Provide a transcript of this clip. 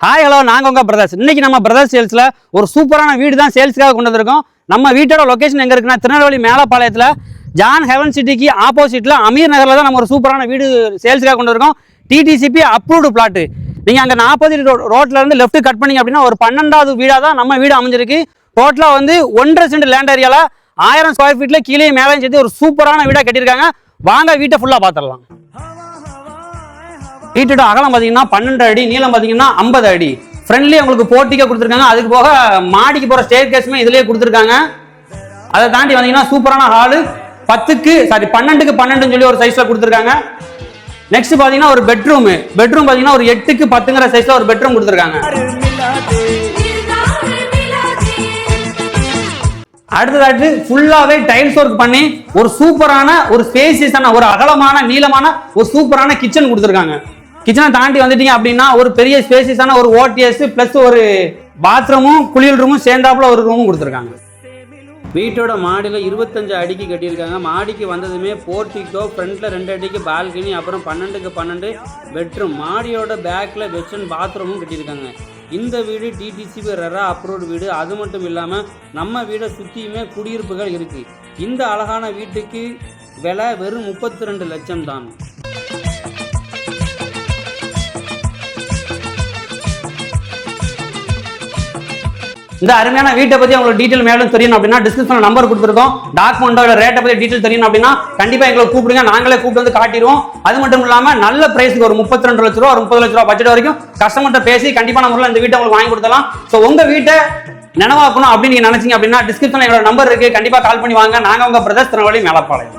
Hi hello, நாங்கள் உங்கள் brothers. இன்னைக்கு நம்ம பிரதர்ஸ் சேல்ஸில் ஒரு சூப்பரான வீடு தான் சேல்ஸுக்காக கொண்டு வந்திருக்கோம். நம்ம வீட்டோட லொக்கேஷன் எங்கே இருக்குன்னா, திருநெல்வேலி மேலப்பாளையத்தில் ஜான் ஹெவன் சிட்டிக்கு ஆப்போசிட்டில் அமீர் நகரில் தான் நம்ம ஒரு சூப்பரான வீடு சேல்ஸுக்காக கொண்டு வந்திருக்கோம். DTCP approved plot. நீங்கள் அங்கே 40 ரோட்லேருந்து லெஃப்ட் கட் பண்ணிங்க அப்படின்னா ஒரு 12வது வீடாக தான் நம்ம வீடு அமைஞ்சிருக்கு. டோட்டலாக வந்து 1.5 சென்ட் லேண்ட் ஏரியாவில் 1000 ஸ்கொயர் ஃபீட்டில் கீழே மேலேயும் சேர்த்து ஒரு சூப்பரான வீடாக கட்டியிருக்காங்க. வாங்க வீட்டை ஃபுல்லாக பார்த்துடலாம். வீட்டோட அகலம் பார்த்தீங்கன்னா 12 அடி, நீளம் பார்த்தீங்கன்னா 50 அடி. ஃப்ரெண்ட்லி உங்களுக்கு போர்ட்டிக்கா கொடுத்துருக்காங்க. அதுக்கு போக மாடிக்கு போகிற ஸ்டேர் கேஸுமே இதுலேயே கொடுத்துருக்காங்க. அதை தாண்டி வந்தீங்கன்னா சூப்பரான ஹாலு 12க்கு 12 சொல்லி ஒரு சைஸில் கொடுத்துருக்காங்க. நெக்ஸ்ட் பார்த்தீங்கன்னா ஒரு பெட்ரூம் பார்த்தீங்கன்னா ஒரு 8க்கு 10ங்கிற சைஸில் ஒரு பெட்ரூம் கொடுத்துருக்காங்க. அடுத்ததாட்டு ஃபுல்லாவே டைல்ஸ் ஒர்க் பண்ணி ஒரு சூப்பரான ஒரு ஸ்பேசியஸான ஒரு அகலமான நீளமான ஒரு சூப்பரான கிச்சன் கொடுத்துருக்காங்க. கிச்சனை தாண்டி வந்துட்டீங்க அப்படின்னா ஒரு பெரிய ஸ்பேசியஸான ஒரு ஓடிஎஸ் பிளஸ் ஒரு பாத்ரூமும் குளியல் ரூமும் சேர்ந்தாப்புல ஒரு ரூமும் கொடுத்துருக்காங்க. வீட்டோட மாடியில் 25 அடிக்கு கட்டியிருக்காங்க. மாடிக்கு வந்ததுமே போர்ட்டிக்கோ, ஃப்ரண்ட்ல 2 அடிக்கு பால்கனி, அப்புறம் 12க்கு 12 பெட்ரூம், மாடியோட பேக்கில் வெஸ்டர்ன் பாத்ரூமும் கட்டியிருக்காங்க. இந்த வீடு டிடிசிபி ரெரா அப்ரூவ்டு வீடு. அது மட்டும் இல்லாமல் நம்ம வீடை சுற்றியுமே குடியிருப்புகள் இருக்குது. இந்த அழகான வீட்டுக்கு விலை வெறும் 32 லட்சம் தான். இந்த அருமையான வீட்டை பத்தி உங்களுக்கு டீடைல் மேலும் தெரியணும் அப்படின்னா டிஸ்கிரிப்ஷன்ல நம்பர் கொடுத்துருக்கோம். டாக்குமெண்டோட ரேட்டை பத்தி டீடைல் தெரியணும் அப்படின்னா கண்டிப்பா எங்களை கூப்பிடுங்க, நாங்களே கூப்பிட்டு வந்து காட்டிடுவோம். அது மட்டும் இல்லாம நல்ல பிரைஸ்க்கு ஒரு 32 லட்ச ரூபா, ஒரு 30 லட்ச ரூபா பட்ஜெட் வரைக்கும் கஸ்டமர்கிட்ட பேசி கண்டிப்பான முறையில் இந்த வீட்டை உங்களுக்கு வாங்கி கொடுத்தலாம். ஸோ உங்க வீட்டை நினைவாக்கணும் அப்படின்னு நீங்க நினைச்சீங்க அப்படின்னா டிஸ்கிரிப்ஷன்ல எங்களோட நம்பர் இருக்கு, கண்டிப்பா கால் பண்ணி வாங்க. நாங்க உங்க பிரதர்ஸ் திருநெல்வேலி மேலப்பாளையம்.